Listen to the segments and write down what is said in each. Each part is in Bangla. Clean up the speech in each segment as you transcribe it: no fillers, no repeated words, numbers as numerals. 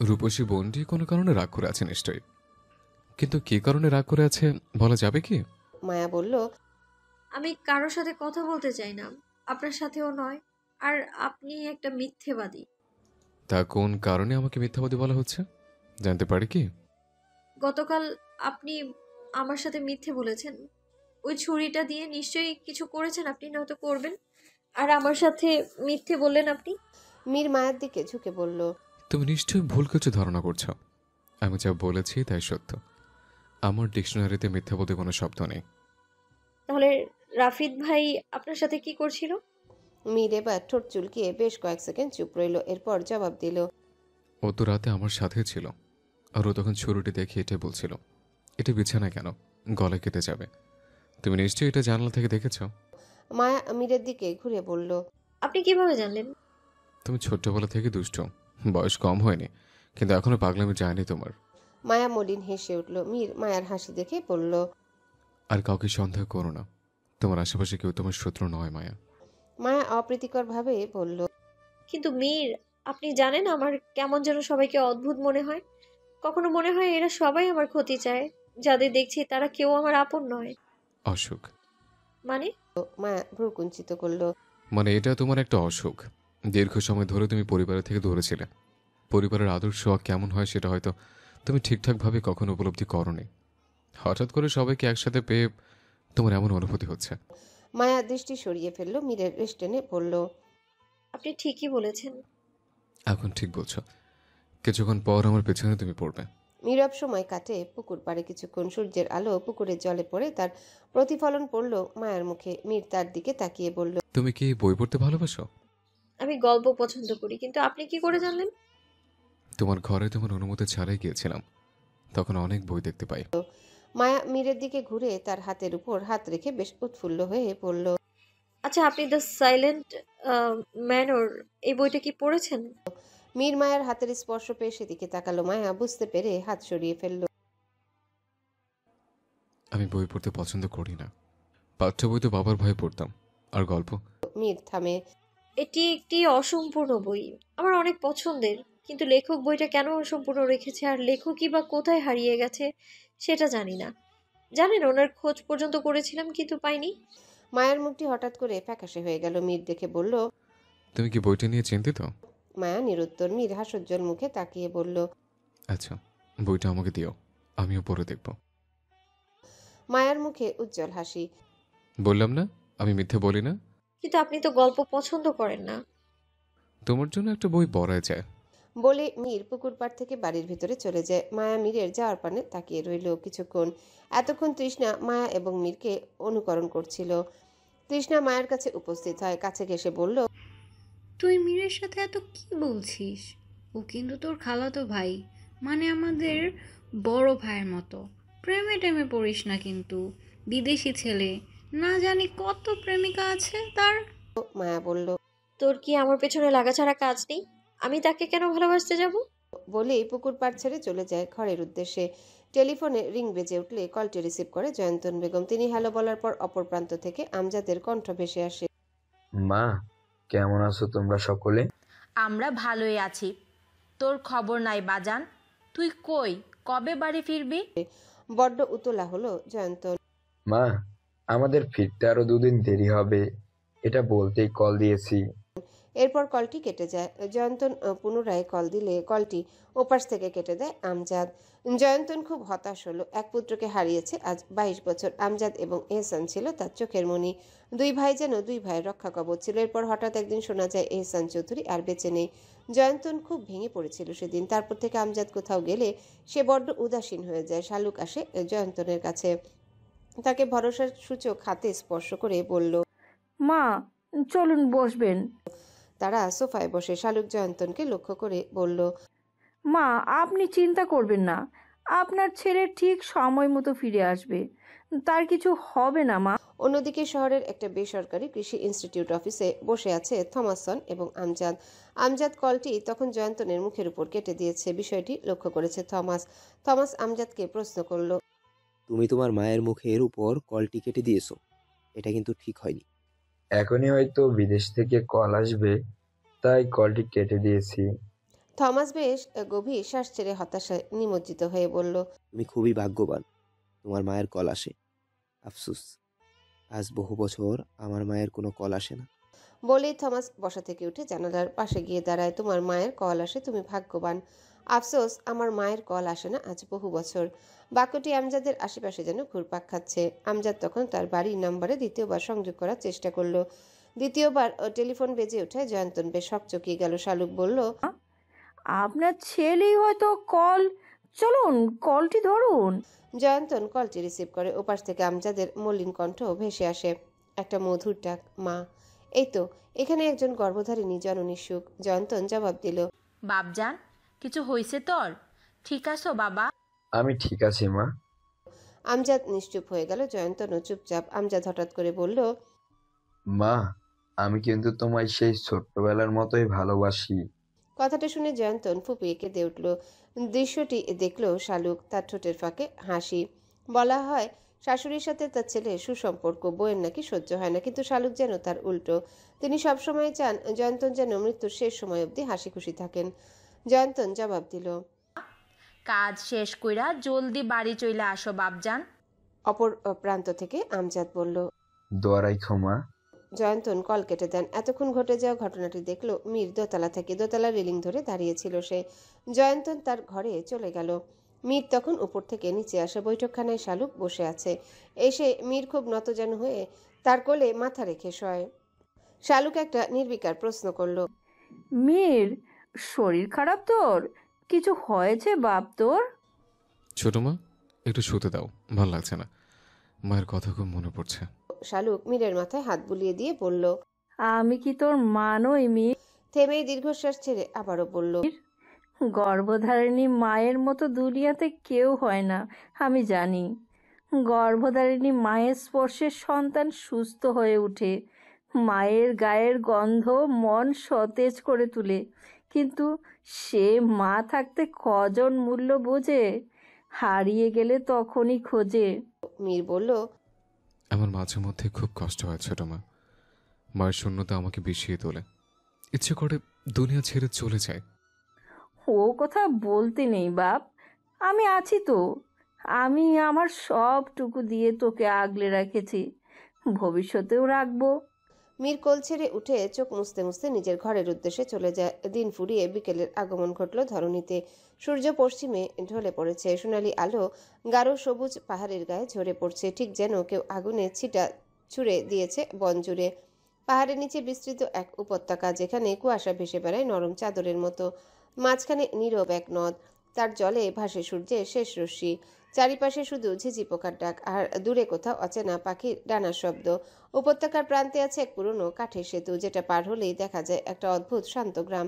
রূপসী বোনটি কোনো কারণে রাগ করে আছে নিশ্চয়ই, কিন্তু কি কারণে রাগ করে আছে বলা যাবে কি? মায়া বলল, আমি কারোর সাথে কথা বলতে চাই না, আপনার সাথেও নয়। আর আপনি একটা মিথ্যেবাদী। তা কোন কারণে আমাকে মিথ্যাবাদী বলা হচ্ছে, জানতে পারি কি? গতকাল আপনি আমার সাথে মিথ্যে বলেছেন। ওই ছুরিটা দিয়ে নিশ্চয়ই কিছু করেছেন আপনি, নয়তো করবেন। আর আমার সাথে মিথ্যে বললেন আপনি। মীর মায়ের দিকে ঝুঁকে বলল, তুমি নিশ্চয়ই ভুল কিছু ধারণা করছো। আমি যা বলেছি তাই সত্য। আমার ডিকশনারিতে মিথ্যা বলতে কোনো শব্দ নেই। তাহলে রাফিদ ভাই আপনার সাথে কি করছিল? মীর এবার ঠোঁট চুলকিয়ে বেশ কয়েক সেকেন্ড চুপ রইল, এরপর জবাব দিল, ও তো রাতে আমার সাথে ছিল, আর ও তখন ছুরিটি দেখে এটা বলছিল, এটা বিছানা কেন, গলা কেটে যাবে। তুমি নিশ্চয়ই এটা জানালা থেকে দেখেছ। মায়া মীরের দিকে ঘুরে বলল, আপনি কিভাবে জানলেন? তুমি ছোট্টবেলা থেকে দুষ্ট, বয়স কম হয়নি, কিন্তু এখনো পাগলামি যায়নি তোমার। মায়া মলিন হেসে উঠল। মীর মায়ার হাসি দেখে বলল, আর কাউকে সন্দেহ করো না, তোমার আশেপাশে কেউ তোমার শত্রু নয় মায়া। মায়া অপ্রীতিকর ভাবে বলল, কিন্তু মীর, আপনি জানেন আমার কেমন যেন সবাইকে অদ্ভুত মনে হয়। কখনো মনে হয় এরা সবাই আমার ক্ষতি চায়। যাদের দেখছি তারা কেউ আমার আপন নয়। অসুখ? মানে? মায়া ভ্রুকুঞ্চিত করল। মানে এটা তোমার একটা অসুখ। দীর্ঘ সময় ধরে তুমি পরিবারের থেকে দূরে ছিলে। পরিবারের আদর্শ কেমন হয় সেটা হয়তো তুমি ঠিকঠাকভাবে কখনো উপলব্ধি করনি। হঠাৎ করে সবাইকে একসাথে পেয়ে তোমার এমন অনুভূতি হচ্ছে। মায়া দৃষ্টি সরিয়ে ফেলল, মীরের রেস্ট টেনে বলল, আপনি ঠিকই বলেছেন। এখন ঠিক বলছো, কিছুক্ষণ পর আমার পেছনে তুমি পড়বে। নীরব সময় কাটে পুকুর পাড়ে কিছুক্ষণ। সূর্যের আলো পুকুরের জলে পড়ে তার প্রতিফলন পড়ল মায়ের মুখে। মীর তার দিকে তাকিয়ে বলল, তুমি কি বই পড়তে ভালোবাসো? আমি গল্প পছন্দ করি, কিন্তু আপনি কি করে জানলেন? তোমার ঘরে তোমার অনুমতি ছাড়াই গিয়েছিলাম, তখন অনেক বই দেখতে পাই। মায়া মীরের দিকে ঘুরে তার হাতের উপর হাত রেখে বেশ উৎফুল্ল হয়ে পড়ল, আচ্ছা, আপনি দ্য সাইলেন্ট ম্যানর এই বইটা কি পড়েছেন? মীর মায়ের হাতের স্পর্শ পেয়ে সেদিকে তাকালো। মায়া বুঝতে পেরে হাত সরিয়ে ফেলল। আমি বই পড়তে পছন্দ করি না। পাঠ্য বই তো বাবার ভয়ে পড়তাম, আর গল্প। মীর থামে। এটি একটি অসম্পূর্ণ বই, আমার অনেক পছন্দের। কিন্তু লেখক বইটা কেন অসম্পূর্ণ রেখেছে, আর লেখকই বা কোথায় হারিয়ে গেছে, সেটা জানি না। জানেন, ওনার খোঁজ পর্যন্ত করেছিলাম কিন্তু পাইনি। মায়ের মুখটি হঠাৎ করে ফ্যাকাশে হয়ে গেল। মীর দেখে বলল, তুমি কি বইটা নিয়ে চিন্তিত? মায়া নিরুত্তর। মীর হাস্যোজ্জ্বল মুখে তাকিয়ে বলল, আচ্ছা, বইটা আমাকে দিও, আমিও পড়ে দেখব। মায়ার মুখে উজ্জ্বল হাসি। বললাম না আমি মিথ্যে বলি না। কিন্তু আপনি তো গল্প পছন্দ করেন না। তোমার জন্য একটা বই পড়ায় যায়। বলে মীর পুকুর পাড় থেকে বাড়ির ভিতরে চলে যায়। মায়া মীরের যাওয়ার পানে তাকিয়ে রইল কিছুক্ষণ। এতক্ষণ তৃষ্ণা মায়া এবং মীরকে অনুকরণ করছিল। তৃষ্ণা মায়ের কাছে উপস্থিত হয়, কাছে ঘেঁষে বলল, তুই মীরের সাথে এত কি বলছিস? ও কিন্তু তোর খালাতো ভাই, মানে আমাদের বড় ভাইয়ের মতো। প্রেমে টেমে পড়িস না কিন্তু, বিদেশি ছেলে, না জানি কত প্রেমিকা আছে তার। মায়া বলল। তোর কি আমার পেছনে লাগা ছাড়া কাজ নেই? আমি তাকে কেন ভালোবাসতে যাব? বলেই পুকুর পাড় ছেড়ে চলে যায় ঘরের উদ্দেশ্যে। টেলিফোনে রিং বেজে উঠলে কলটি রিসিভ করে জয়ন্তন বেগম। তিনি হ্যালো বলার পর অপর প্রান্ত থেকে আমজাদের কণ্ঠ ভেসে আসে। মা, কেমন আছো তোমরা সকলে? আমরা ভালোই আছি। তোর খবর নাই বাজান। তুই কই, কবে বাড়ি ফিরবি? বড্ড উতলা হলো জয়ন্তন। মা, আমাদের ফিরতে আরো 2 দিন দেরি হবে, এটা বলতেই কল দিয়েছি। এরপর কলটি কেটে যায়। জয়ন্তন পুনরায় কল দিলে কলটি ওপাশ থেকে কেটে দেয় আমজাদ। জয়ন্তন খুব হতাশ হলো। এক পুত্রকে হারিয়েছে, আজ 22 বছর। আমজাদ এবং এহসান ছিল তার চোখের মণি। দুই ভাই যেন দুই ভাইয়ের রক্ষা কবচ ছিল। এরপর হঠাৎ একদিন শোনা যায় এহসান চৌধুরী আর বেঁচে নেই। জয়ন্তন খুব ভেঙে পড়েছিল সেদিন। তারপর থেকে আমজাদ কোথাও গেলে সে বড্ড উদাসীন হয়ে যায়। শালুক আসে জয়ন্তনের কাছে, তাকে ভরসার সূচক হাতে স্পর্শ করে বলল, মা, চলুন বসবেন। তারা সোফায় বসে। শালুক জয়ন্তনকে লক্ষ্য করে বলল, মা, আপনি চিন্তা করবেন না, আপনার ছেলে ঠিক সময় মতো ফিরে আসবে, তার কিছু হবে না মা। অন্যদিকে শহরের একটা বেসরকারি কৃষি ইনস্টিটিউট অফিসে বসে আছে থমাসন এবং আমজাদ। আমজাদ কলটি তখন জয়ন্তনের মুখের উপর কেটে দিয়েছে। বিষয়টি লক্ষ্য করেছে থমাস। থমাস আমজাদকে প্রশ্ন করল, তুমি তোমার মায়ের মুখের উপর কলটি কেটে দিয়েছো, এটা কিন্তু ঠিক হয়নি। এখনই হয়তো বিদেশ থেকে কল আসবে, তাই কলটি কেটে দিয়েছি। থমাস বেশ গভীর শ্বাস ছেড়ে হতাশায় নিমজ্জিত হয়ে বলল, তুমি খুবই ভাগ্যবান তোমার মায়ের কল আসে। আফসোস, আজ বহু বছর আমার মায়ের কোনো কল আসে না। বলেই থমাস বসা থেকে উঠে জানালার পাশে গিয়ে দাঁড়ায়। তোমার মায়ের কল আসে, তুমি ভাগ্যবান। আফসোস, আমার মায়ের কল আসে না আজ বহু বছর। বাক্যটি আমজাদের আশেপাশে যেন ঘুরপাক খাচ্ছে। আমজাদ তখন তার বাড়ির নাম্বারে দ্বিতীয়বার সংযোগ করার চেষ্টা করলো। দ্বিতীয়বার টেলিফোন বেজে ওঠায় জয়ন্তন বেশ হকচকিয়ে গেল। শালুক বলল, আপনার ছেলেই হয়তো কল। চলুন, কলটি ধরুন। জয়ন্তন কলটি রিসিভ করে। ওপাশ থেকে আমজাদের মলিন কণ্ঠ ভেসে আসে, একটা মধুর ডাক, মা। এই তো, এখানে একজন গর্ভধারিণী জননীর সুখ। জয়ন্তন জবাব দিল, বাপজান, কিছু হয়েছে তোর? ঠিক আছো বাবা? আমি ঠিক আছি মা। আমজাদ নিশ্চুপ হয়ে গেল। জয়ন্তনও চুপচাপ। আমজাদ হঠাৎ করে বলল, মা, আমি কিন্তু তোমায় সেই ছোট্টবেলার মতোই ভালোবাসি। কথাটা শুনে জয়ন্তন ফুপিয়ে কেঁদে উঠল। দৃশ্যটি দেখলো শালুক, তার ঠোঁটের ফাঁকে হাসি। বলা হয় শাশুড়ির সাথে তার ছেলের সুসম্পর্ক বইয়ের নাকি সহ্য হয় না, কিন্তু শালুক যেন তার উল্টো। তিনি সবসময় চান জয়ন্তন যেন মৃত্যুর শেষ সময় অবধি হাসি খুশি থাকেন। জয়ন্তন জবাব দিল, কাজ শেষ কইরা জলদি বাড়ি চইলা আসো বাপজান। অপর প্রান্ত থেকে আমজাদ বলল। দোয়া রাইখো মা। জয়ন্তন কল কেটে দেন। এতক্ষণ ঘটে যাওয়া ঘটনাটি দেখলো মীর দোতলা থেকে। দোতলা রেলিং ধরে দাঁড়িয়েছিল সে। জয়ন্তন তার ঘরে চলে গেল। মীর তখন উপর থেকে নিচে আসে। বৈঠকখানায় শালুক বসে আছে। এসে মীর খুব নতজানু হয়ে তার কোলে মাথা রেখে শয়। শালুক একটা নির্বিকার প্রশ্ন করল, মীর, শরীর খারাপ তোর? কিছু হয়েছে বাপ তোর? ছোট মা, একটু শুতে দাও, ভাল লাগছে না। মায়ের কথা খুব মনে পড়ছে। শালুক মীরের মাথায় হাত বুলিয়ে দিয়ে বলল। আমি কি তোর মা নই মীর? থেমেই দীর্ঘশ্বাস ছেড়ে আবারও বলল, গর্ভধারিণী মায়ের মতো দুনিয়াতে কেউ হয় না, আমি জানি। গর্ভধারিণী মায়ের স্পর্শে সন্তান সুস্থ হয়ে ওঠে। মায়ের গায়ের গন্ধ মন সতেজ করে তোলে। কিন্তু সে মা থাকতে কজন মূল্য বোঝে? হারিয়ে গেলে তখনই খোঁজে। মীর বলল, আমার মাঝে মধ্যে খুব কষ্ট হয় ছোট মা। মায়ের শূন্যতা আমাকে বিষিয়ে তোলে। ইচ্ছে করে দুনিয়া ছেড়ে চলে যায়। ও কথা বলতে নেই বাপ, আমি আছি তো। আমি আমার সবটুকু দিয়ে তোকে আগলে রেখেছি, ভবিষ্যতেও রাখবো। মীর কোল ছেড়ে উঠে চোখ মুছতে মুছতে নিজের ঘরের উদ্দেশ্যে চলে যায়। দিন ফুরিয়ে বিকেলের আগমন ঘটল ধরণীতে। সূর্য পশ্চিমে ঢলে পড়েছে। সোনালি আলো গাঢ় সবুজ পাহাড়ের গায়ে ঝরে পড়ছে, ঠিক যেন কেউ আগুনে ছিটা ছুঁড়ে দিয়েছে বন জুড়ে। পাহাড়ের নিচে বিস্তৃত এক উপত্যকা, যেখানে কুয়াশা ভেসে বেড়ায় নরম চাদরের মতো। মাঝখানে নীরব এক নদ, তার জলে ভাসে সূর্যের শেষ রশ্মি। চারিপাশে শুধু ঝিঝি পোকার ডাক, আর দূরে কোথাও অচেনা পাখির ডানার শব্দ। উপত্যকার প্রান্তে আছে এক পুরনো কাঠের সেতু, যেটা পার হলেই দেখা যায় একটা অদ্ভুত শান্ত গ্রাম।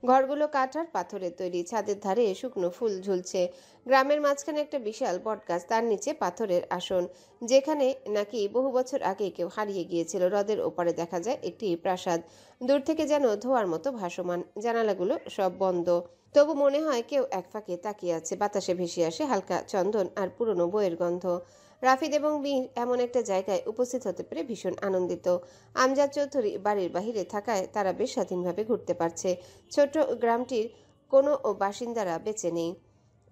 ঘরগুলো কাঠ আর পাথরের তৈরি। ছাদের ধারে শুকনো ফুল ঝুলছে। গ্রামের মাঝখানে একটা বিশাল বটগাছ, তার নিচে পাথরের আসন, যেখানে নাকি বহু বছর আগে কেউ হারিয়ে গিয়েছিল। হ্রদের ওপারে দেখা যায় একটি প্রাসাদ, দূর থেকে যেন ধোঁয়ার মতো ভাসমান। জানালাগুলো সব বন্ধ, তবু মনে হয় কেউ এক ফাঁকে তাকিয়ে আছে। বাতাসে ভেসে আসে হালকা চন্দন আর পুরনো বইয়ের গন্ধ। রাফিদ এবং মীর এমন একটা জায়গায় উপস্থিত হতে পেরে ভীষণ আনন্দিত। আমজাদ চৌধুরী বাড়ির বাহিরে থাকায় তারা বেশ স্বাধীনভাবে ঘুরতে পারছে। ছোট গ্রামটির কোনো বাসিন্দারা বেঁচে নেই।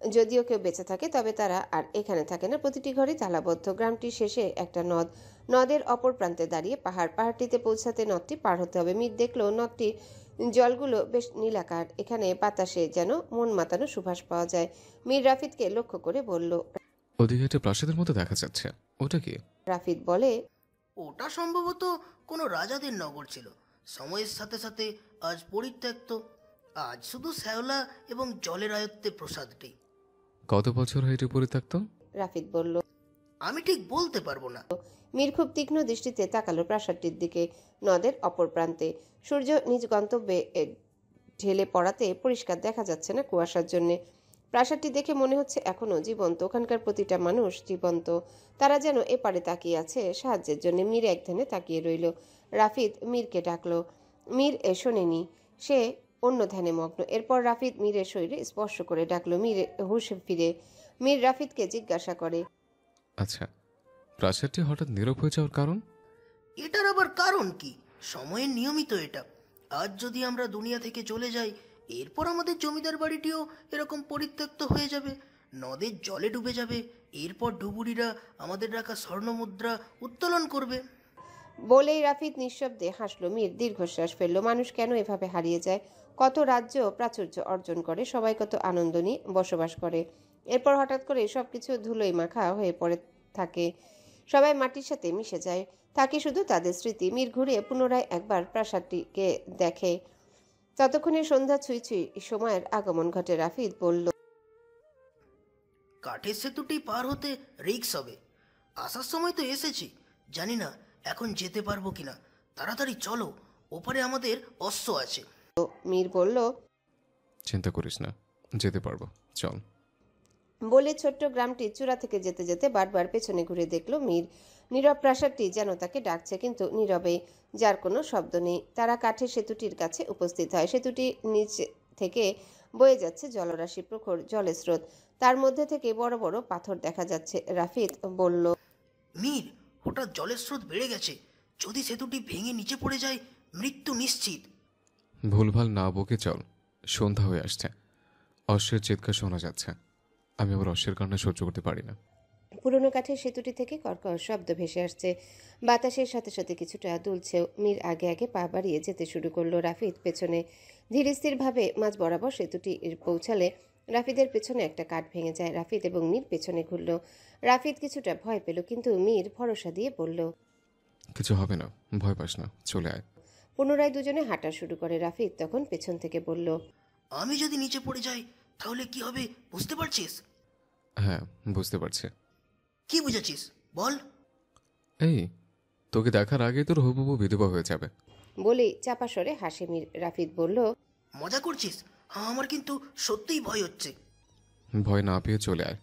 যদিও কেউ বেঁচে থাকে, তবে তারা আর এখানে থাকে না। প্রতিটি ঘরই তালাবদ্ধ। গ্রামটির শেষে একটা নদ, নদের অপর প্রান্তে দাঁড়িয়ে পাহাড়। পাহাড়টিতে পৌঁছাতে নদটি পার হতে হবে। মীর দেখলো নদটির জলগুলো বেশ নীলাকার। এখানে বাতাসে যেন মন মাতানো সুবাস পাওয়া যায়। মীর রাফিদকে লক্ষ্য করে বলল। ওদিকে একটা প্রাসাদের মতো দেখা যাচ্ছে, ওটা কি? রাফিদ বলে, ওটা সম্ভবত কোনো রাজাদের নগর ছিল। সময়ের সাথে সাথে আজ পরিত্যক্ত। আজ শুধু শ্যাওলা এবং জলের আয়ত্তে প্রসাদটি। কত বছর হয় এটা পরিত্যক্ত? রাফিদ বলল। আমি ঠিক বলতে পারবো না। মীর খুব তীক্ষ্ণ দৃষ্টিতে তাকালো প্রাসাদটির দিকে। নদের অপর প্রান্তে সূর্য নিজ গন্তব্যে ঢেলে পড়াতে পরিষ্কার দেখা যাচ্ছে না কুয়াশার জন্যে। প্রাসাদটি দেখে মনে হচ্ছে এখনো জীবন্ত। ওখানকার প্রতিটা মানুষ জীবন্ত। তারা যেন এপারে তাকিয়ে আছে সাহায্যের জন্য। মীর এক ধ্যানে তাকিয়ে রইল। রাফিদ মীরকে ডাকলো। মীর শোনেনি, সে অন্য ধ্যানে মগ্ন। এরপর রাফিদ মীরের শরীরে স্পর্শ করে ডাকলো। মীর হুঁশ ফিরে। মীর রাফিদকে জিজ্ঞাসা করে, আচ্ছা, প্রাসাদটি হঠাৎ নীরব হয়ে যাওয়ার কারণ? এটার আবার কারণ কি? সময়ের নিয়মিত এটা। আজ যদি আমরা দুনিয়া থেকে চলে যাই, এরপর আমাদের জমিদার বাড়িটিও এরকম পরিত্যক্ত হয়ে যাবে, নদের জলে ডুবে যাবে। এরপর ডুবুরিরা আমাদের রাখা স্বর্ণমুদ্রা উত্তোলন করবে। বলেই রাফিদ নিঃশব্দে হাসল। মীর দীর্ঘশ্বাস ফেলল। মানুষ কেন এভাবে হারিয়ে যায়? কত রাজ্য প্রাচুর্য অর্জন করে, সবাই কত আনন্দ নিয়ে বসবাস করে, এরপর হঠাৎ করে সবকিছু ধুলোয় মাখা হয়ে পড়ে থাকে। সবাই মাটির সাথে মিশে যায়, থাকে শুধু তাদের স্মৃতি। মীর ঘুরে পুনরায় একবার প্রাসাদটিকে দেখে। ততক্ষণে সন্ধ্যা ছুঁই ছুঁই সময়ের আগমন ঘটে। রাফিদ বলল, কাঠের সেতুটি পার হতে রিক্স হবে। আসার সময় তো এসেছি, জানি না এখন যেতে পারবো কিনা। তাড়াতাড়ি চলো, ওপারে আমাদের অশ্ব আছে। মীর বলল, চিন্তা করিস না, যেতে পারবো, চল। বলে ছোট্ট গ্রামটির চূড়া থেকে যেতে যেতে বারবার পেছনে ঘুরে দেখল মীর। নীরব প্রাসাদটি যেন তাকে ডাকছে, কিন্তু নীরবে, যার কোনো শব্দ নেই। তারা কাঠের সেতুটির কাছে উপস্থিত হয়। সেতুটি নিচে থেকে বয়ে যাচ্ছে জলরাশি, প্রখর জলের স্রোত। তার মধ্যে থেকে বড় বড় পাথর দেখা যাচ্ছে। রাফিদ বলল, মীর, হঠাৎ জলের স্রোত বেড়ে গেছে। যদি সেতুটি ভেঙে নিচে পড়ে যায়, মৃত্যু নিশ্চিত। ভুলভাল না বকে চল, সন্ধ্যা হয়ে আসছে, অশ্বের চিৎকার শোনা যাচ্ছে। আমি আবার অশ্বের কান্না সহ্য করতে পারি না। পুরনো কাঠের সেতুটি থেকে কর্কশ শব্দ ভেসে আসছে, বাতাসের সাথে সাথে কিছুটা দুলছেও। মীর আগে আগে পা বাড়িয়ে যেতে শুরু করলো, রাফিদ পেছনে। ধীর স্থিরভাবে মাঝ বরাবর সেতুটি পৌঁছালে রাফিদের পেছনে একটা কাঠ ভেঙে যায়। রাফিদ এবং মীর পেছনে ঘুরল। রাফিদ কিছুটা ভয় পেল, কিন্তু মীর ভরসা দিয়ে বলল, কিছু হবে না, ভয় পাস না, চলে আয়। পুনরায় দুজনে হাঁটা শুরু করে। রাফিদ তখন পেছন থেকে বলল, আমি যদি নিচে পড়ে যাই তাহলে কি হবে বুঝতে পারছিস? হ্যাঁ, বুঝতে পারছি। কি বুঝেছিস বল। এই, তোকে দেখার আগে তোর হুবহু বিধবা হয়ে যাবে। বলেই চাপা স্বরে হাসে মীর। রাফিদ বলল, মজা করছিস? আমার কিন্তু সত্যিই ভয় হচ্ছে। ভয় না পেয়ে চলে আয়।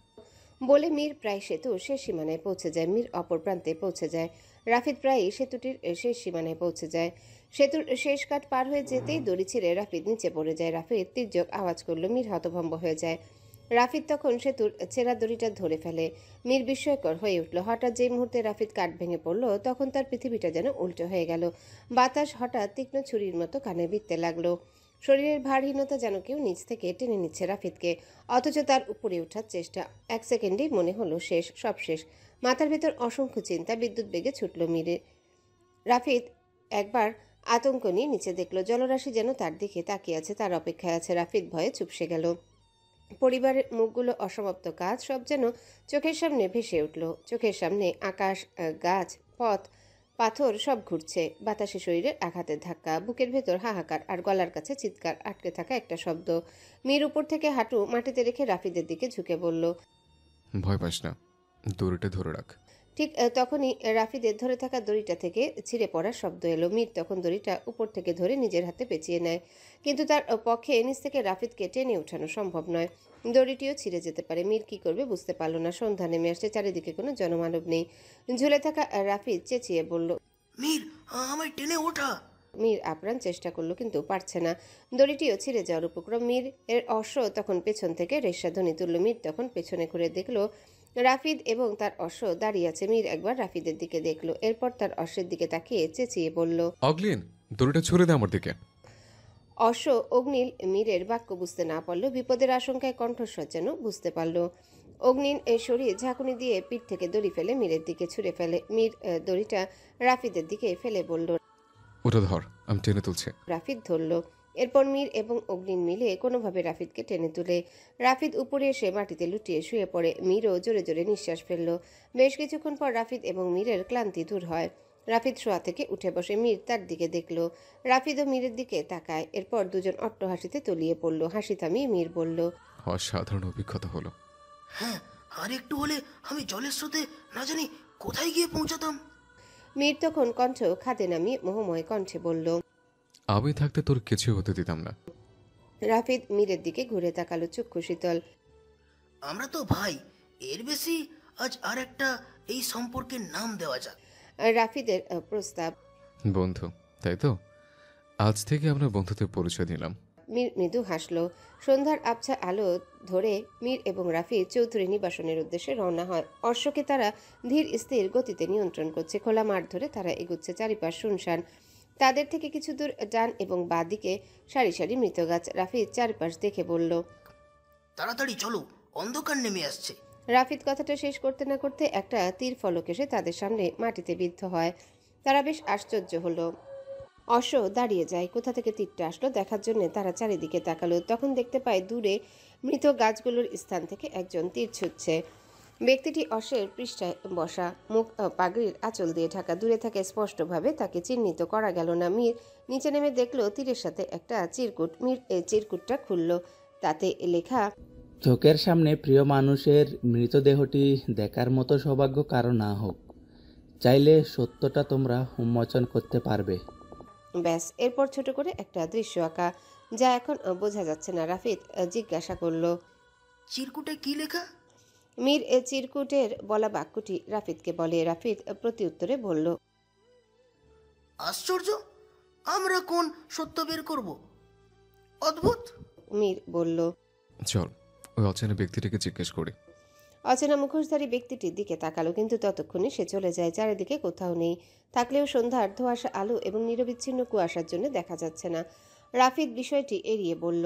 বলে মীর প্রায় সেতুর শেষ সীমানায় পৌঁছে যায়। মীর অপর প্রান্তে পৌঁছে যায়। রাফিদ প্রায়ই সেতুটির শেষ সীমানায় পৌঁছে যায়। সেতুর শেষ কাঠ পার হয়ে যেতেই দড়ি ছিঁড়ে রাফিদ নিচে পড়ে যায়। রাফিদ তির্যক আওয়াজ করল। মীর হতভম্ব হয়ে যায়। রাফিদ তখন সেতুর ছেঁড়া দড়িটা ধরে ফেলে। মীর বিস্ময়কর হয়ে উঠল। হঠাৎ যে মুহূর্তে রাফিদ কাঠ ভেঙে পড়ল, তখন তার পৃথিবীটা যেন উল্টো হয়ে গেল। বাতাস হঠাৎ তীক্ষ্ণ ছুরির মতো কানে বিঁধতে লাগলো। শরীরের ভারহীনতা যেন কেউ নিচ থেকে টেনে নিচ্ছে রাফিদকে, অথচ তার উপরে ওঠার চেষ্টা। এক সেকেন্ডেই মনে হলো শেষ, সব শেষ। মাথার ভেতর অসংখ্য চিন্তা বিদ্যুৎ বেগে ছুটল মীরে। রাফিদ একবার আতঙ্ক নিয়ে নিচে দেখল, জলরাশি যেন তার দিকে তাকিয়ে আছে, তার অপেক্ষায় আছে। রাফিদ ভয়ে চুপসে গেল। পরিবারের মুখগুলো, অসমাপ্ত কাজ, সব যেন চোখের সামনে ভেসে উঠল। চোখের সামনে আকাশ, গাছ, পথ, পাথর সব ঘুরছে। বাতাসে শরীরের আঘাতের ধাক্কা, বুকের ভেতর হাহাকার, আর গলার কাছে চিৎকার, আটকে থাকা একটা শব্দ। মীর উপর থেকে হাঁটু মাটিতে রেখে রাফিদের দিকে ঝুঁকে বলল, ভয় পাস না, দড়িটা ধরে রাখ। ঠিক তখনই রাফিদের ধরে থাকা দড়িটা থেকে ছিঁড়ে পড়ার শব্দ এলো। মীর তখন দড়িটা উপর থেকে ধরে নিজের হাতে পেঁচিয়ে নেয়, কিন্তু তার পক্ষে নিচ থেকে রাফিদকে টেনে ওঠানো সম্ভব নয়। দড়িটিও ছিঁড়ে যেতে পারে। মীর কি করবে বুঝতে পারল না। সন্ধ্যা নেমে আসছে, চারিদিকে কোনো জনমানব নেই। ঝুলে থাকা রাফিদ চেঁচিয়ে বলল, মীর, আমায় টেনে ওঠা। মীর আপ্রাণ চেষ্টা করলো, কিন্তু পারছে না। দড়িটিও ছিঁড়ে যাওয়ার উপক্রম। মীর এর অশ্ব তখন পেছন থেকে রেশাধ্বনি তুলল। মীর তখন পেছনে ঘুরে দেখলো রাফিদ এবং তার অশ্ব দাঁড়িয়ে আছে। মীর একবার রাফিদের দিকে দেখলো, এরপর তার অশ্বের দিকে তাকিয়ে চেঁচিয়ে বলল, অগলিন, দড়িটা ছুড়ে দে আমার দিকে। অশ্ব অগ্নিল মীরের বাক্য বুঝতে না পারল, বিপদের আশঙ্কায় কণ্ঠস্বর যেন বুঝতে পারল। অগ্নিল শরীর ঝাঁকুনি দিয়ে পিঠ থেকে দড়ি ফেলে মীরের দিকে ছুঁড়ে ফেলে। মীর দড়িটা রাফিদের দিকে ফেলে বলল, ওটা ধর, আমি টেনে তুলছি। রাফিদ ধরল। এরপর মীর এবং অগ্নিন মিলে কোনোভাবে রাফিদকে টেনে তুলে। রাফিদ উপরে এসে মাটিতে লুটিয়ে শুয়ে পড়ে। মীরও জোরে জোরে নিঃশ্বাস ফেলল। বেশ কিছুক্ষণ পর রাফিদ এবং মীরের ক্লান্তি দূর হয়। রাফিদ শোয়া থেকে উঠে বসে। মীর তার দিকে দেখল। রাফিদও মীরের দিকে তাকায়। এরপর দুজন অট্ট হাসিতে তলিয়ে পড়ল। হাসি থামিয়ে মীর বলল, অসাধারণ অভিজ্ঞতা হলো। হ্যাঁ, আর একটু হলে আমি জলের স্রোতে না জানি কোথায় গিয়ে পৌঁছাতাম। মীর তখন কণ্ঠ খাদে নামিয়ে মোহময় কণ্ঠে বলল, আমি থাকতে তোর কিছু হতে দিতাম না। রাফিদ মীরের দিকে ঘুরে তাকালো, চক্ষু শীতল। আমরা তো ভাই, এর বেশি আজ আর একটা এই সম্পর্কের নাম দেওয়া যাক। রাফিদের প্রস্তাব। বন্ধু, তাই তো? আজ থেকে আমরা বন্ধুত্বের পরিচয় দিলাম। মীর মৃদু হাসল। সন্ধ্যার আবছা আলো ধরে মীর এবং রাফি চৌধুরী নিবাসনের উদ্দেশ্যে রওনা হয়। অশ্বকে তারা ধীর স্থির গতিতে নিয়ন্ত্রণ করছে। খোলা মাঠ ধরে তারা এগুচ্ছে। চারিপাশ শুনশান। তাদের থেকে কিছু দূর ডান এবং বাঁ দিকে সারি সারি মৃত গাছ। রাফিদ চারপাশ দেখে বলল, তাড়াতাড়ি চলো, অন্ধকার নেমে আসছে। রাফিদ কথাটা শেষ করতে না করতে একটা তীর ফলক এসে তাদের সামনে মাটিতে বিদ্ধ হয়। তারা বেশ আশ্চর্য হলো। অশ্ব দাঁড়িয়ে যায়। কোথা থেকে তীরটা আসলো দেখার জন্য তারা চারিদিকে তাকালো। তখন দেখতে পায় দূরে মৃত গাছগুলোর স্থান থেকে একজন তীর ছুটছে। ব্যক্তিটি অশ্বের পৃষ্ঠায় বসা, মুখ পাগড়ির আঁচল দিয়ে ঢাকা। দূরে থাকে স্পষ্টভাবে তাকে চিহ্নিত করা গেল না। মীর নিচে নেমে দেখলো তীরের সাথে একটা চিরকুট। মীর চিরকুটটা খুলল। তাতে লেখা, চোখের সামনে প্রিয় মানুষের মৃতদেহটি দেখার মতো সৌভাগ্য কারো না হোক, চাইলে সত্যটা তোমরা উন্মোচন করতে পারবে। ব্যাস। এরপর ছোট করে একটা দৃশ্য আঁকা, যা এখন বোঝা যাচ্ছে না। রাফিদ জিজ্ঞাসা করলো, চিরকুটে কি লেখা? মীর চিরকুটের বলা বাক্যটি রাফিদকে বলে। রাফিদ প্রত্যুত্তরে বলল, আশ্চর্য, আমরা কোন সত্য বের করব? অদ্ভুত। মীর বলল, চল ওই অচেনা ব্যক্তিটিকে জিজ্ঞেস করি। অচেনা মুখোশধারী ব্যক্তিটির দিকে তাকালো, কিন্তু ততক্ষণে সে চলে যায়। চারিদিকে কোথাও নেই। থাকলেও সন্ধ্যার ধোঁয়াশা আলো এবং নিরবিচ্ছিন্ন কুয়াশার জন্য দেখা যাচ্ছে না। রাফিদ বিষয়টি এড়িয়ে বলল,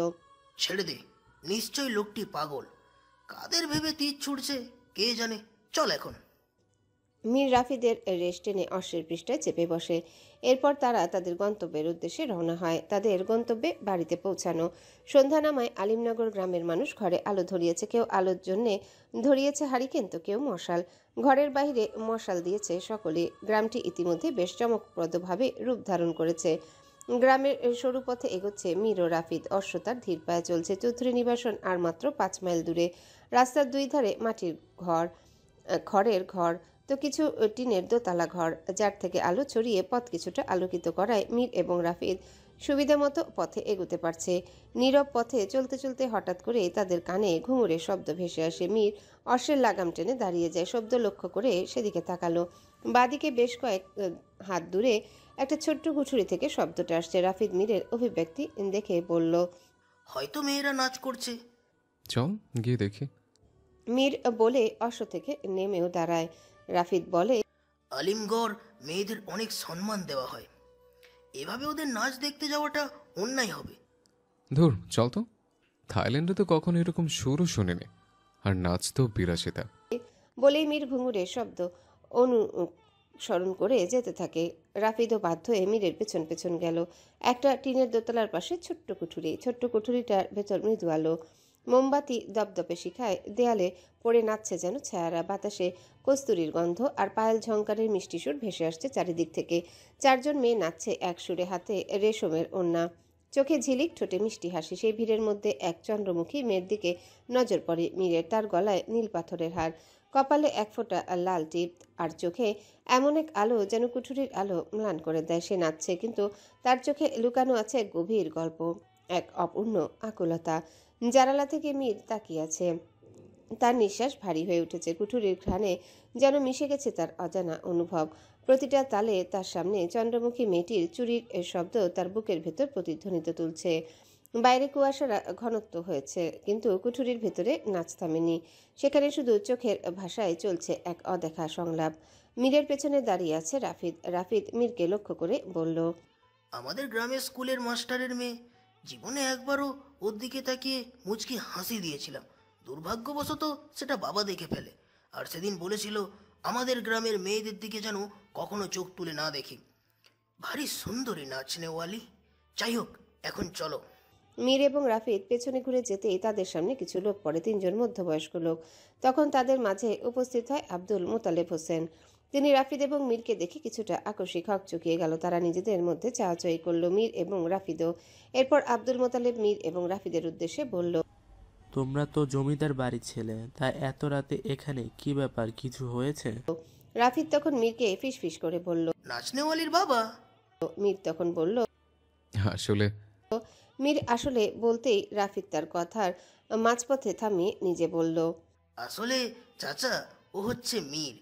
ছেড়ে দে, নিশ্চয়ই লোকটি পাগল। কাদের ভেবে তীর ছুটছে কে জানে। চল এখন। মীর রাফিদের রেশ টেনে অশ্বের পৃষ্ঠায় চেপে বসে। এরপর তারা তাদের গন্তব্যের উদ্দেশ্যে রওনা হয়। তাদের গন্তব্যে বাড়িতে পৌঁছানো। সন্ধ্যা নামায় আলিমনগর গ্রামের মানুষ ঘরে আলো ধরিয়েছে। কেউ আলোর জন্যে ধরিয়েছে হারিকেন, তো কেউ মশাল। ঘরের বাইরে মশাল দিয়েছে সকলে। গ্রামটি ইতিমধ্যে বেশ চমকপ্রদভাবে রূপ ধারণ করেছে। গ্রামের সরু পথে এগোচ্ছে মীর ও রাফিদ। অশ্ব তার ধীর পায়ে চলছে। চৌধুরী নিবাসন আর মাত্র 5 মাইল দূরে। রাস্তার দুই ধারে মাটির ঘর, খড়ের ঘর, তো কিছু টিনের দোতলা ঘর, যার থেকে আলো ছড়িয়ে পথ কিছুটা আলোকিত করায় মীর এবং রাফিদ সুবিধা মতো পথে এগোতে পারছে। নীরব পথে চলতে চলতে হঠাৎ করে তাদের কানে ঘুঙুরের শব্দ ভেসে আসে। মীর অশ্বের লাগাম টেনে দাঁড়িয়ে যায়। শব্দ লক্ষ্য করে সেদিকে তাকালো। বাদিকে বেশ কয়েক হাত দূরে একটা ছোট্ট কুঠুরি থেকে শব্দটা আসছে। রাফিদ মীরের অভিব্যক্তি দেখে বলল, হয়তো মেয়েরা নাচ করছে। চল গিয়ে দেখি। মীর বলে অশ্ব থেকে নেমেও দাঁড়ায়। রাফিদ বলে, আলিমগড় মেয়েদের অনেক সম্মান দেওয়া হয়, এভাবে ওদের নাচ দেখতে যাওয়াটা অন্যায় হবে। ধুর, চল তো। থাইল্যান্ডে তো কখনো এরকম সুরও শুনিনি, আর নাচ তো বিলাসিতা। বলেই মীর ঘুঙুরের শব্দ অনুসরণ করে যেতে থাকে। রাফিদও বাধ্য হয়ে মীরের পেছন পেছন গেল। একটা টিনের দোতলার পাশে ছোট্ট কুঠুরি। ছোট্ট কুঠুরিটার ভেতর মৃদু আলো, মোমবাতি দপদপে শিখায়। দেয়ালে পড়ে নাচছে যেন ছায়ারা। বাতাসে কস্তুরীর গন্ধ আর পায়েল ঝংকারের মিষ্টি সুর ভেসে আসছে চারিদিক থেকে। 4 জন মেয়ে নাচছে এক সুরে, হাতে রেশমের ওড়না, চোখে ঝিলিক, ঠোঁটে মিষ্টি হাসি। সেই ভিড়ের মধ্যে এক চন্দ্রমুখী মেয়ের দিকে নজর পড়ে মীরের। তার গলায় নীল পাথরের হার, কপালে এক ফোঁটা লাল টিপ, আর চোখে এমন এক আলো যেন কুঠুরির আলো ম্লান করে দেয়। সে নাচছে, কিন্তু তার চোখে লুকানো আছে এক গভীর গল্প, এক অপূর্ণ আকুলতা। জানালা থেকে মীর তাকিয়ে আছে। তার নিঃশ্বাস ভারী হয়ে উঠেছে। কুঠুরির ঘ্রাণে যেন মিশে গেছে তার অজানা অনুভব। প্রতিটা তালে তার সামনে চন্দ্রমুখী মেয়েটির চুরির শব্দ তার বুকের ভেতর প্রতিধ্বনিত তুলছে। বাইরে কুয়াশার ঘনত্ব হয়েছে, কিন্তু কুঠুরির ভেতরে নাচ থামেনি। সেখানে শুধু চোখের ভাষায় চলছে এক অদেখা সংলাপ। মীরের পেছনে দাঁড়িয়ে আছে রাফিদ। রাফিদ মীরকে লক্ষ্য করে বলল, আমাদের গ্রামের স্কুলের মাস্টারের মেয়ে। জীবনে একবারও ওর দিকে তাকিয়ে মুচকি হাসি দিয়েছিলাম। দুর্ভাগ্যবশত সেটা বাবা দেখে ফেলে, আর সেদিন বলেছিল আমাদের গ্রামের মেয়েদের দিকে যেন কখনো চোখ তুলে না দেখি। ভারী সুন্দরী নাচ নেওয়ালি। যাই হোক, এখন চলো। মীর এবং রাফিদ পেছনে ঘুরে যেতেই তাদের সামনে কিছু লোক পড়ে। 3 জন মধ্যবয়স্ক লোক। তখন তাদের মাঝে উপস্থিত হয় আব্দুল মোতালেব হোসেন। তিনি রাফিদ এবং মীরকে দেখে কিছুটা আকস্মিক হকচকিয়ে গেল। তারা নিজেদের মধ্যে চাওয়াচাই করল, মীর এবং রাফিদও। এরপর আব্দুল মোতালেব মীর এবং রাফিদের উদ্দেশ্যে বলল, তোমরা তো জমিদার বাড়ির ছেলে, তাই এত রাতে এখানে কি ব্যাপার, কিছু হয়েছে? রাফিদ তখন মীরকে ফিসফিস করে বলল, নাচনেওয়ালির বাবা। মীর তখন বলল, আসলে মীর আসলে বলতেই রাফিদ তার কথার মাঝপথে থামিয়ে নিজে বলল, আসলে চাচা, ও হচ্ছে মীর।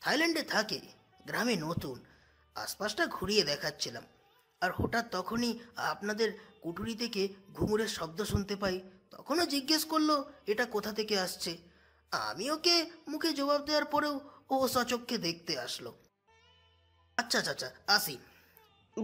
থাইল্যান্ডে থাকে, গ্রামে নতুন। আশপাশটা ঘুরিয়ে দেখাচ্ছিলাম, আর হঠাৎ তখনই আপনাদের কুঠুরি থেকে ঘুঙুরের শব্দ শুনতে পাই। তখনও জিজ্ঞেস করলো এটা কোথা থেকে আসছে। আমি ওকে মুখে জবাব দেওয়ার পরেও ও সচক্ষে দেখতে আসলো। আচ্ছা চাচা, আসি।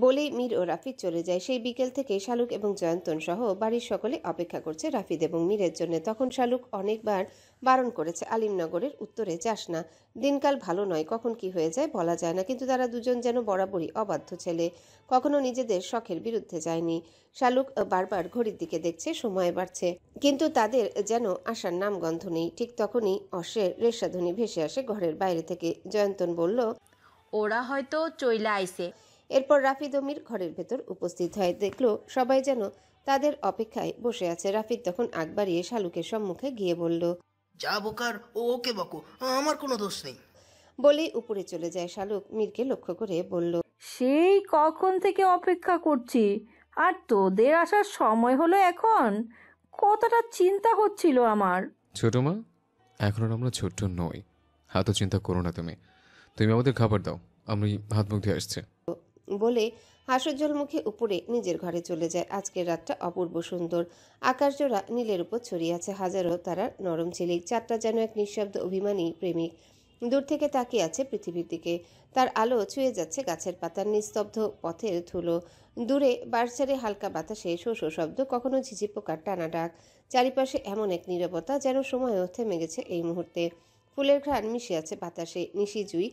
বলেই মীর ও রাফিদ চলে যায়। সেই বিকেল থেকে শালুক এবং জয়ন্তন সহ বাড়ির সকলে অপেক্ষা করছে রাফিদ এবং মীরের জন্য। তখন শালুক অনেকবার বারণ করেছে, আলিমনগরের উত্তরে যাস না, দিনকাল ভালো নয়, কখন কি হয়ে যায় বলা যায় না। কিন্তু তারা দুজন যেন বরাবরই অবাধ্য ছেলে, কখনো নিজেদের শখের বিরুদ্ধে যায়নি। শালুক বারবার ঘড়ির দিকে দেখছে, সময় বাড়ছে, কিন্তু তাদের যেন আসার নামগন্ধ নেই। ঠিক তখনই অশ্বের রেশাধ্বনি ভেসে আসে ঘরের বাইরে থেকে। জয়ন্তন বলল, ওরা হয়তো চইলা আইছে। এরপর রাফিদ ও মীর ঘরের ভেতর উপস্থিত হয়। দেখলো সবাই যেন তাদের অপেক্ষায় বসে আছে। রাফিদ তখন আগ বাড়িয়ে শালুকের সম্মুখে গিয়ে বলল, যা বোকার ও ওকে বকো, আমার কোনো দোষ নেই। বলেই উপরে চলে যায়। শালুক মীরকে লক্ষ্য করে বলল, সেই কখন থেকে অপেক্ষা করছি, আর তোদের আসার সময় হলো এখন? কতটা চিন্তা হচ্ছিল আমার। ছোট মা, এখন আর আমরা ছোট্ট নই, এত চিন্তা করো না। তুমি তুমি আমাদের খাবার দাও, আমি হাত মুখ ধুয়ে আসছি। বলে হাস্যোজ্জ্বল মুখে উপরে নিজের ঘরে চলে যায়। আজকের রাতটা অপূর্ব সুন্দর। আকাশজোড়া নীলের উপর ছড়িয়ে আছে হাজারো তারার নরম ঝিলিক। চাঁদটা যেন এক নিঃশব্দ অভিমানী প্রেমিক, দূর থেকে তাকিয়ে আছে পৃথিবীর দিকে। তার আলো ছুঁয়ে যাচ্ছে গাছের পাতার, নিস্তব্ধ পথের ধুলো। দূরে বাঁশঝাড়ে হালকা বাতাসে শো শো শব্দ, কখনো ঝিঝি পোকার টানা ডাক। চারিপাশে এমন এক নীরবতা, যেন সময়ও থেমে গেছে এই মুহূর্তে। ফুলের ঘ্রাণ মিশে আছে বাতাসে, নিশি জুই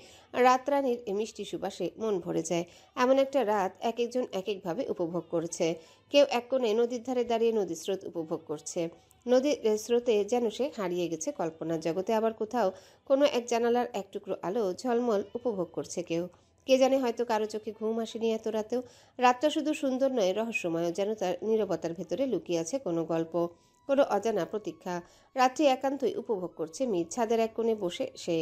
রাতরানীর মিষ্টি সুবাসে মন ভরে যায়। এমন একটা রাত এক একজন এক একভাবে উপভোগ করছে। কেউ এক কোণে নদীর ধারে দাঁড়িয়ে নদীর স্রোত উপভোগ করছে, নদীর স্রোতে যেন সে হারিয়ে গেছে কল্পনার জগতে। আবার কোথাও কোনো এক জানালার এক টুকরো আলো ঝলমল উপভোগ করছে কেউ। কে জানে, হয়তো কারো চোখে ঘুম আসেনি এত রাতেও। রাতটা শুধু সুন্দর নয়, রহস্যময়, যেন তার নীরবতার ভেতরে লুকিয়ে আছে কোনো গল্প, কোনো অজানা প্রতীক্ষা। রাত্রি একান্তই উপভোগ করছে মীর। ছাদের এক কোণে বসে সে।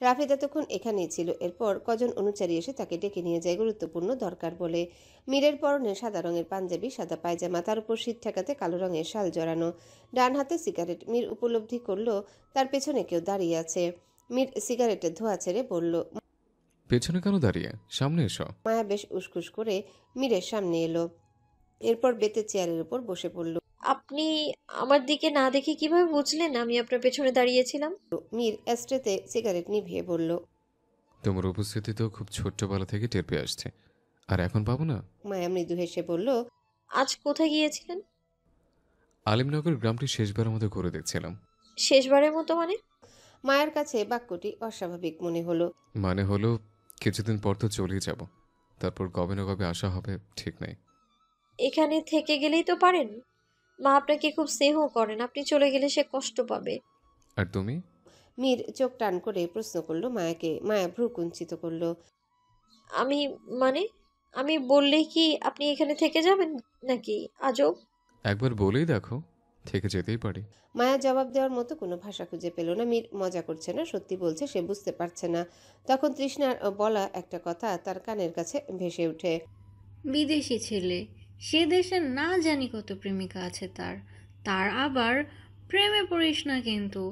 রাফিদ এতক্ষণ এখানেই ছিল। এরপর কজন অনুচারী এসে তাকে ডেকে নিয়ে যায় গুরুত্বপূর্ণ দরকার বলে। মীরের পরনে সাদা রঙের পাঞ্জাবি, সাদা পায়জামা, তার উপর শীত ঠেকাতে কালো রঙের শাল জড়ানো, ডান হাতে সিগারেট। মীর উপলব্ধি করল তার পেছনে কেউ দাঁড়িয়ে আছে। মীর সিগারেটের ধোঁয়া ছেড়ে বলল, পেছনে কেন দাঁড়িয়ে, সামনে এসো। মায়া বেশ উসখুস করে মীরের সামনে এলো। এরপর বেতের চেয়ারের উপর বসে পড়ল। আপনি আমার দিকে না দেখে কিভাবে বুঝলেন আমি আপনার পেছনে দাঁড়িয়েছিলাম? মীর অ্যাস্ট্রেতে সিগারেট নিভিয়ে বলল, তোমার উপস্থিতি তো খুব ছোট্টবেলা থেকে টের পেয়ে আসছে, আর এখন পাবো না? মায়া মৃদু হেসে বলল, আজ কোথায় গিয়েছিলেন? আলিমনগর গ্রামটি শেষবার মতো ঘুরে দেখছিলাম। শেষবারের মতো মানে? মায়ের কাছে বাক্যটি অস্বাভাবিক মনে হলো। মানে হলো, কিছুদিন পর তো চলেই যাব, তারপর কবে না কবে আসা হবে ঠিক নাই। এখানে থেকে গেলেই তো পারেন। মা আপনাকে খুব স্নেহ করেন, আপনি চলে গেলে সে কষ্ট পাবে। আর তুমি? মীর চোখ টান করে প্রশ্ন করলো মায়াকে। মায়া ভ্রু কুঞ্চিত করলো। আমি মানে, আমি বললেই কি আপনি এখানে থেকে যাবেন নাকি? আজব। একবার বলেই দেখো, থেকে যেতেই পারি। মায়া জবাব দেওয়ার মতো কোনো ভাষা খুঁজে পেল না। মীর মজা করছে না সত্যি বলছে, সে বুঝতে পারছে না। তখন তৃষ্ণার বলা একটা কথা তার কানের কাছে ভেসে ওঠে। বিদেশি ছেলে, সে দেশে না জানি কত প্রেমিকা আছে তার। তার আবার প্রেমে পড়িস না কিন্তু।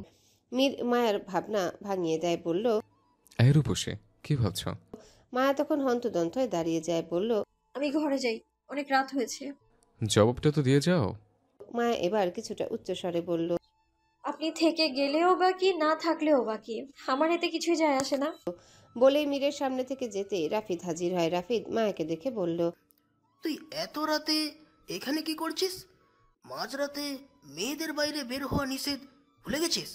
মীর মায়ার ভাবনা ভাঙিয়ে দেয়, বলল, এই রূপসী, কি ভাবছ? মায়া তখন হন্তদন্ত হয়ে দাঁড়িয়ে যায়, বলল, আমি ঘরে যাই, অনেক রাত হয়েছে। জবাবটা তো দিয়ে যাও। মায়া এবার কিছুটা উচ্চস্বরে বলল, আপনি থেকে গেলেও বা কি, না থাকলেও বা কি, আমার এতে কিছুই যায় আসে না। বলেই মীরের সামনে থেকে যেতে রাফিদ হাজির হয়। রাফিদ মায়াকে দেখে বলল, তুই এত রাতে এখানে কি করছিস? মাঝরাতে মেয়েদের বাইরে বের হওয়া নিষেধ, ভুলে গেছিস?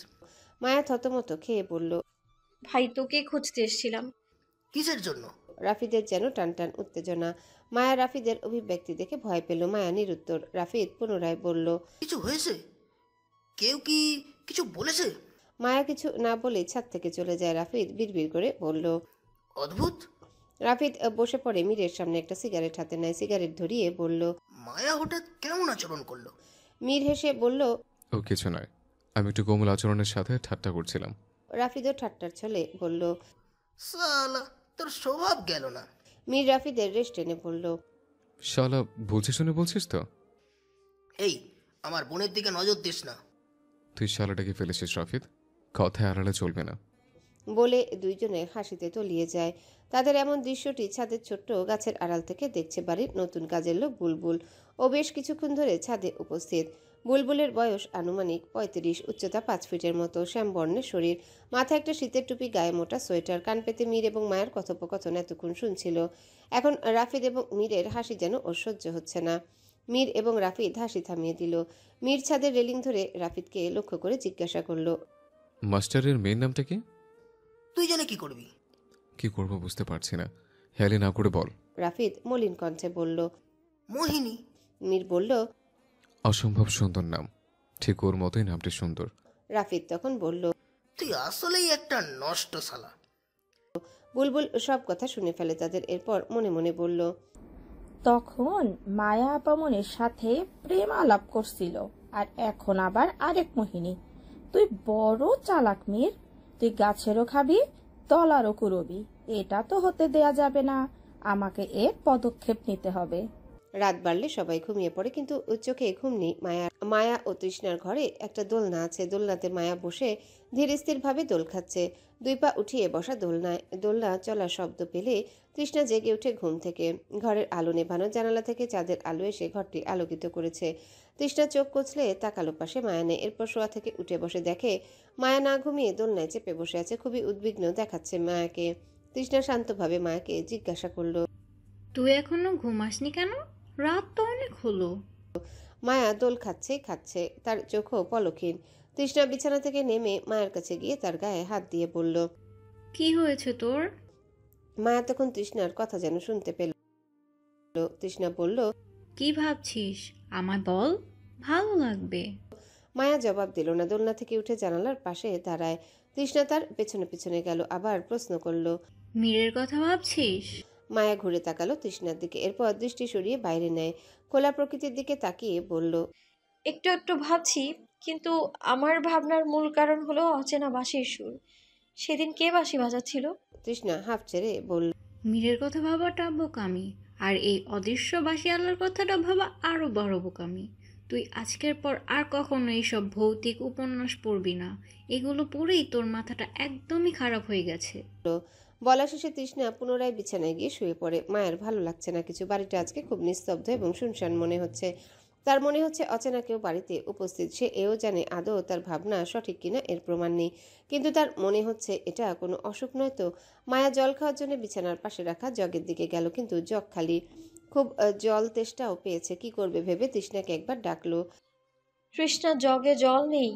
মায়া থতমত খেয়ে বলল, ভাই, তোকে খুঁজতে এসেছিলাম। কিসের জন্য? রাফিদের যেন টানটান উত্তেজনা। মায়া রাফিদের অভিব্যক্তি দেখে ভয় পেল। মায়া নিরুত্তর। রাফিদ পুনরায় বলল, কিছু হয়েছে? কেউ কি কিছু বলেছে? মায়া কিছু না বলে ছাদ থেকে চলে যায়। রাফিদ বিড়বিড় করে বলল, অদ্ভুত। রাফিদ বসে পড়ে মীরের সামনে একটা সিগারেট হাতে নেয়। সিগারেট ধরিয়ে বলল, মায়া হঠাৎ কেমন আচরণ করলো? মীর হেসে বলল, ও কিছু নয়, আমি একটু কোমল আচরণের সাথে ঠাট্টা করছিলাম। রাফিদও ঠাট্টার ছলে বলল, সালা, তোর স্বভাব গেল না। মীর রাফিদের রেস্ট টেনে বলল, শালা, বুঝে শুনে বলছিস তো? এই, আমার বোনের দিকে নজর দিস না। তুই শালাটাকে ফেলেছিস রাফিদ, কথায় আড়ালে চলবে না। বলে দুইজনে হাসিতে তলিয়ে যায়। তাদের এমন দৃশ্যটি ছাদের ছোট্ট গাছের আড়াল থেকে দেখছে বাড়ির নতুন কাজের লোক বুলবুল। ও বেশ কিছুক্ষণ ধরে ছাদে উপস্থিত। বুলবুলের বয়স আনুমানিক ৩৫, উচ্চতা 5 ফিটের মতো, শ্যামবর্ণের শরীর, মাথায় একটা শীতের টুপি, গায়ে মোটা সোয়েটার। কান পেতে মীর এবং মায়ের কথোপকথন এতক্ষণ শুনছিল। এখন রাফিদ এবং মীরের হাসি যেন ওর সহ্য হচ্ছে না। মীর এবং রাফিদ হাসি থামিয়ে দিল। মীর ছাদের রেলিং ধরে রাফিদকে লক্ষ্য করে জিজ্ঞাসা করলো, মাস্টারের মেয়ের নামটা কি? তুই জানে কি করবি? কি করবো বুঝতে পারছি না। হেলে না করে বল। রাফিদ মলিন কণ্ঠে বলল। মোহিনী। মীর বলল, অসম্ভব সুন্দর নাম, ঠিক ওর মতোই নামটি সুন্দর। রাফিদ তখন বলল, তুই আসলেই একটা নষ্ট শালা। বুলবুল সব কথা শুনে ফেলে তাদের। এরপর মনে মনে বলল, তখন মায়া আপামনের সাথে প্রেম আলাপ করছিল, আর এখন আবার আরেক মোহিনী। তুই বড় চালাক মীর, তুই গাছেরও খাবি তলারও কুড়বি। এটা তো হতে দেয়া যাবে না, আমাকে এর পদক্ষেপ নিতে হবে। রাত বাড়লে সবাই ঘুমিয়ে পড়ে, কিন্তু চোখে ঘুম নেই মায়া ও তৃষ্ণার ঘরে একটা দোলনা আছে। দোলনাতে মায়া বসে ধীর স্থির ভাবে দোল খাচ্ছে। 2 পা উঠিয়ে বসা দোলনায়। দোলনা চলার শব্দ পেলে তৃষ্ণা জেগে ওঠে ঘুম থেকে। ঘরের আলো নেভানো, জানালা থেকে চাঁদের আলো এসে ঘরটি আলোকিত করেছে। তৃষ্ণা চোখ কচলে তাকালো, পাশে মায়া নেই। এরপর শোয়া থেকে উঠে বসে দেখে মায়া না ঘুমিয়ে দোলনায় চেপে বসে আছে। খুবই উদ্বিগ্ন দেখাচ্ছে মায়াকে। তৃষ্ণা শান্তভাবে মায়াকে জিজ্ঞাসা করলো, তুই এখনো ঘুমাসনি কেন? রাত তো অনেক হলো। মায়া দোল খাচ্ছে, তার চোখও পলকহীন। তৃষ্ণা বিছানা থেকে নেমে মায়ের কাছে গিয়ে তার গায়ে হাত দিয়ে বলল, কি হয়েছে তোর? মায়া তখন তৃষ্ণার কথা যেন শুনতে পেল। তৃষ্ণা বলল, কি ভাবছিস? আমায় বল, ভালো লাগবে। মায়া জবাব দিল না। দোলনা থেকে উঠে জানালার পাশে দাঁড়ায়। তৃষ্ণা তার পেছনে পেছনে গেল, আবার প্রশ্ন করলো, মীরের কথা ভাবছিস? মায়া ঘুরে তাকালো তৃষ্ণার দিকে, এরপর দৃষ্টি সরিয়ে বাইরে নেয়। খোলা প্রকৃতির দিকে তাকিয়ে বলল, একটু একটু ভাবছি, কিন্তু আমার ভাবনার মূল কারণ হলো অচেনা বাঁশির সুর। সেদিন কে বাঁশি বাজাচ্ছিল? তৃষ্ণা হাঁফ ছেড়ে বলল, মীরের কথা ভাবাটা বোকামি, আর এই অদৃশ্য বাঁশিয়ালার কথাটা ভাবা আরো বড় বোকামি। তুই আজকের পর আর কখনো এইসব ভৌতিক উপন্যাস পড়বি না। এগুলো পড়েই তোর মাথাটা একদমই খারাপ হয়ে গেছে। বলা শেষে তৃষ্ণা পুনরায় বিছানায় গিয়ে শুয়ে পড়ে। মায়ের ভালো লাগছে না কিছু। বাড়িটা আজকে খুব নিস্তব্ধ এবং শুনশান মনে হচ্ছে। তার মনে হচ্ছে অচেনা কেউ বাড়িতে উপস্থিত। সে এও জানে আদৌ তার ভাবনা সঠিক কিনা এর প্রমাণ নেই, কিন্তু তার মনে হচ্ছে এটা কোনো অসুখ নয় তো। মায়া জল খাওয়ার জন্য বিছানার পাশে রাখা জগের দিকে গেল, কিন্তু জগ খালি। খুব জল তেষ্টাও পেয়েছে। কি করবে ভেবে তৃষ্ণাকে একবার ডাকলো। তৃষ্ণা, জগে জল নেই।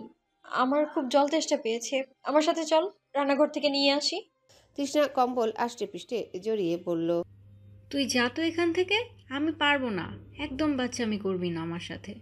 আমার খুব জল তেষ্টা পেয়েছে, আমার সাথে চল, রান্নাঘর থেকে নিয়ে আসি। তৃষ্ণা কম্বল আষ্টে পৃষ্ঠে জড়িয়ে বলল, তুই যা তো এখান থেকে, আমি পারবো না। একদম বাচ্চামি করবি না আমার সাথে।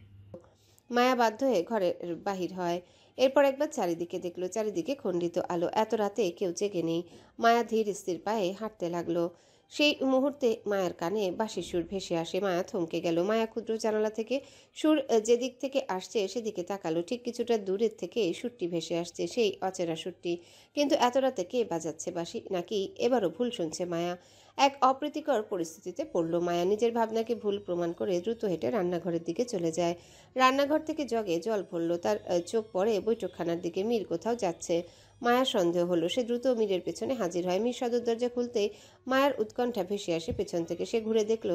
মায়া বাধ্য হয়ে ঘরের বাহির হয়। এরপর একবার চারিদিকে দেখলো, চারিদিকে খণ্ডিত আলো। এত রাতে কেউ জেগে নেই। মায়া ধীর স্থির পায়ে হাঁটতে লাগলো। সেই মুহূর্তে মায়ের কানে বাঁশির সুর ভেসে আসে। মায়া থমকে গেল। মায়া ক্ষুদ্র জানালা থেকে সুর যেদিক থেকে আসছে সেদিকে তাকালো। ঠিক কিছুটা দূরের থেকে সুরটি ভেসে আসছে, সেই অচেনা সুরটি। কিন্তু এত রাতে কে বাজাচ্ছে বাঁশি? নাকি এবারও ভুল শুনছে মায়া? এক অপ্রীতিকর পরিস্থিতিতে পড়ল মায়া। নিজের ভাবনাকে ভুল প্রমাণ করে দ্রুত হেঁটে রান্নাঘরের দিকে চলে যায়। রান্নাঘর থেকে জগে জল ভরল। তার চোখ পড়ে বৈঠকখানার দিকে। মীর কোথাও যাচ্ছে। মায়ার সন্দেহ হলো। সে দ্রুত মীরের পেছনে হাজির হয়। মীর সদর দরজা খুলতেই মায়ার উৎকণ্ঠা ভেসে আসে পেছন থেকে। সে ঘুরে দেখলো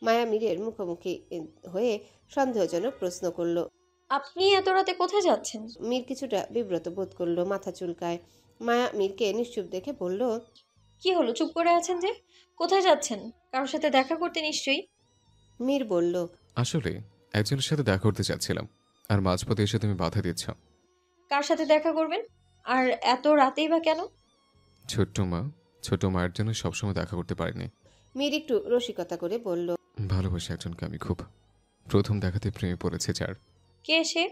মায়া মীরের মুখোমুখি হয়ে সন্দেহজনক প্রশ্ন করলো, আপনি এত রাতে কোথায় যাচ্ছেন? মীর কিছুটা বিব্রত বোধ করলো, মাথা চুলকায়। মায়া মীরকে নিশ্চুপ দেখে বলল, কি হলো, চুপ করে আছেন যে? কোথায় যাচ্ছেন? কারোর সাথে দেখা করতে নিশ্চয়ই। মীর বলল, আসলে একজনের সাথে দেখা করতে চাচ্ছিলাম, আর মাঝপথে এসে তুমি বাধা দিচ্ছ। কার সাথে দেখা করবেন? আর এত রাতেই বা কেন? ছোট্ট মায়ের জন্য সবসময় দেখা করতে পারিনি। মীর একটু রসিকতা করে বলল, ভালোবাসি একজনকে আমি খুব। প্রথম দেখাতে প্রেমে পড়েছে যার। কে সে?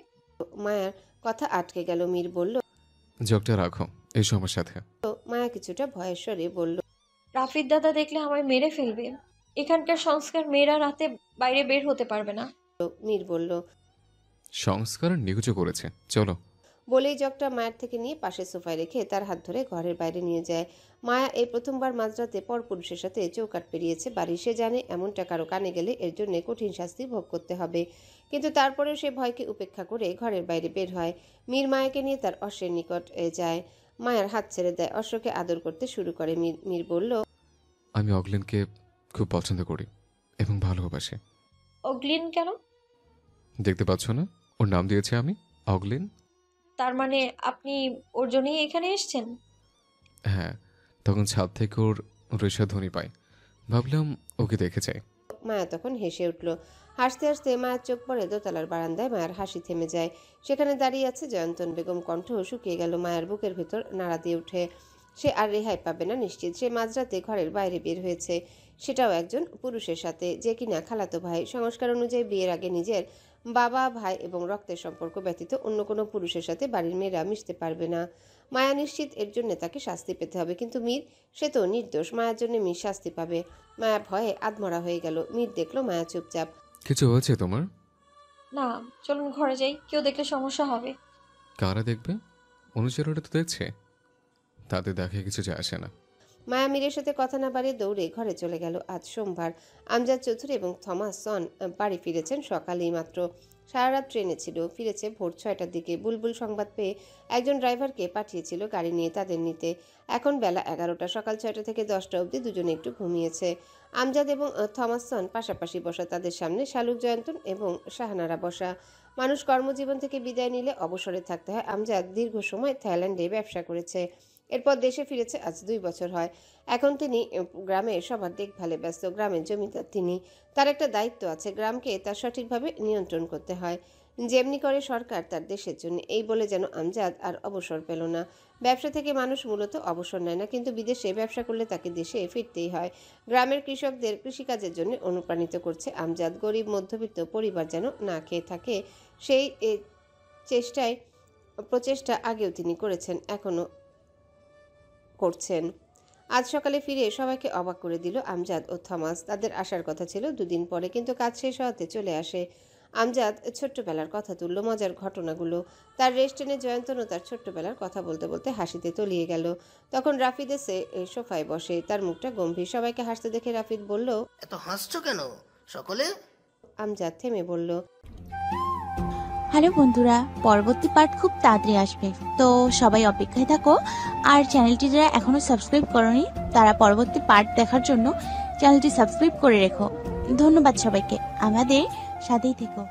মায়ার কথা আটকে গেল। মীর বলল, জগটা রাখো, এসো আমার সাথে। মায়া কিছুটা ভয়ের স্বরে বলল, রাফিদ দাদা দেখলে আমায় মেরে ফেলবে। এখানকার সংস্কার, মেয়েরা রাতে বাইরে বের হতে পারবে না। মীর বলল, সংস্কার নিকুচো করেছে, চলো। বলেই জগটা মায়ের থেকে নিয়ে পাশে সোফায় রেখে তার হাত ধরে ঘরের বাইরে নিয়ে যায়। মায়া এই প্রথমবার মাঝরাতে পরপুরুষের সাথে চৌকাঠ পেরিয়েছে বাড়ি। সে জানে এমনটা কারো কানে গেলে এর জন্য কঠিন শাস্তি ভোগ করতে হবে, কিন্তু তারপরেও সে ভয়কে উপেক্ষা করে ঘরের বাইরে বের হয়। মীর মায়াকে নিয়ে তার অশ্বের নিকট যায়। মায়ার হাত ছেড়ে দেয়। অশ্বকে আদর করতে শুরু করে। মীর বলল, আমি অগলেনকে খুব পছন্দ করি এবং ভালোবাসি। অগ্লিন কেন? দেখতে পাচ্ছ না, ওর নাম দিয়েছে আমি, অগলিন। তার মানে আপনি ওর জন্যই এখানে এসেছেন? হ্যাঁ, তখন ছাদ থেকে ওর রেশা ধ্বনি পাই, ভাবলাম ওকে দেখে যাই। মায়া তখন হেসে উঠল। হাসতে হাসতে মায়ের চোখ পড়ে দোতলার বারান্দায়। মায়ের হাসি থেমে যায়। সেখানে দাঁড়িয়ে আছে জয়ন্তন বেগম। কণ্ঠ শুকিয়ে গেল। মায়ের বুকের ভেতর নাড়া দিয়ে উঠে। সে আর রেহাই পাবে না নিশ্চিত। সে মাঝরাতে ঘরের বাইরে বের হয়েছে, সেটাও একজন পুরুষের সাথে, যে কিনা খালাতো ভাই। সংস্কার অনুযায়ী বিয়ের আগে নিজের বাবা, ভাই এবং রক্তের সম্পর্ক ব্যতীত অন্য কোনো পুরুষের সাথে বাড়ির মেয়েরা মিশতে পারবে না। মায়া নিশ্চিত এর জন্য তাকে শাস্তি পেতে হবে, কিন্তু মীর, সে তো নির্দোষ। মায়ার জন্য মীর শাস্তি পাবে। মায়া ভয়ে আধমরা হয়ে গেল। মীর দেখলো মায়া চুপচাপ। কিছু হয়েছে তোমার? না, চলুন ঘরে যাই, কেউ দেখলে সমস্যা হবে। কারা দেখবে? অনুচরটা তো দেখছে, তাতে দেখে কিছু যায় আসে না। মায়া মীরের সাথে কথা না বাড়িয়ে দৌড়ে ঘরে চলে গেল। আজ সোমবার। আমজাদ চৌধুরী এবং থমাসন বাড়ি ফিরেছেন সকালেই মাত্র। সারা রাত ট্রেনে ছিল, ফিরেছে ভোর 6টার দিকে। বুলবুল সংবাদ পেয়ে একজন ড্রাইভারকে পাঠিয়েছিল গাড়ি নিয়ে তাদের নিতে। এখন বেলা 11টা। সকাল 6টা থেকে 10টা অবধি দুজনে একটু ঘুমিয়েছে। আমজাদ এবং থমাসন পাশাপাশি বসা, তাদের সামনে শালুক, জয়ন্তন এবং শাহানারা বসা। মানুষ কর্মজীবন থেকে বিদায় নিলে অবসরে থাকতে হয়। আমজাদ দীর্ঘ সময় থাইল্যান্ডে ব্যবসা করেছে, এরপর দেশে ফিরেছে। আজ 2 বছর হয়। এখন তিনি গ্রামের সবার দেখভালে ব্যস্ত। গ্রামের জমিদার তিনি। তার একটা দায়িত্ব আছে, গ্রামকে তার সঠিকভাবে নিয়ন্ত্রণ করতে হয়, যেমনি করে সরকার তার দেশের জন্য। এই বলে যেন আমজাদ আর অবসর পেল না। ব্যবসা থেকে মানুষ মূলত অবসর নেয় না, কিন্তু বিদেশে ব্যবসা করলে তাকে দেশে ফিরতেই হয়। গ্রামের কৃষকদের কৃষিকাজের জন্য অনুপ্রাণিত করছে আমজাদ। গরিব মধ্যবিত্ত পরিবার যেন না খেয়ে থাকে, সেই প্রচেষ্টা আগেও তিনি করেছেন, এখনও করছেন। আজ সকালে ফিরে সবাইকে অবাক করে দিল আমজাদ ও থমাস। তাদের আসার কথা ছিল 2 দিন পরে, কিন্তু কাজ শেষ হওয়াতে চলে আসে। আমজাদ ছোট্টবেলার কথা তুলল, মজার ঘটনাগুলো। তার রেস্টুরেন্টে জয়ন্তনও তার ছোট্টবেলার কথা বলতে বলতে হাসিতে তলিয়ে গেল। তখন রাফিদ এসে সোফায় বসে, তার মুখটা গম্ভীর। সবাইকে হাসতে দেখে রাফিদ বলল, এত হাসছো কেন সকলে? আমজাদ থেমে বলল, হ্যালো বন্ধুরা, পরবর্তী পার্ট খুব তাড়াতাড়ি আসবে, তো সবাই অপেক্ষায় থাকো। আর চ্যানেলটি যারা এখনো সাবস্ক্রাইব করোনি, তারা পরবর্তী পার্ট দেখার জন্য চ্যানেলটি সাবস্ক্রাইব করে রেখো। ধন্যবাদ সবাইকে, আমাদের সাথেই থেকো।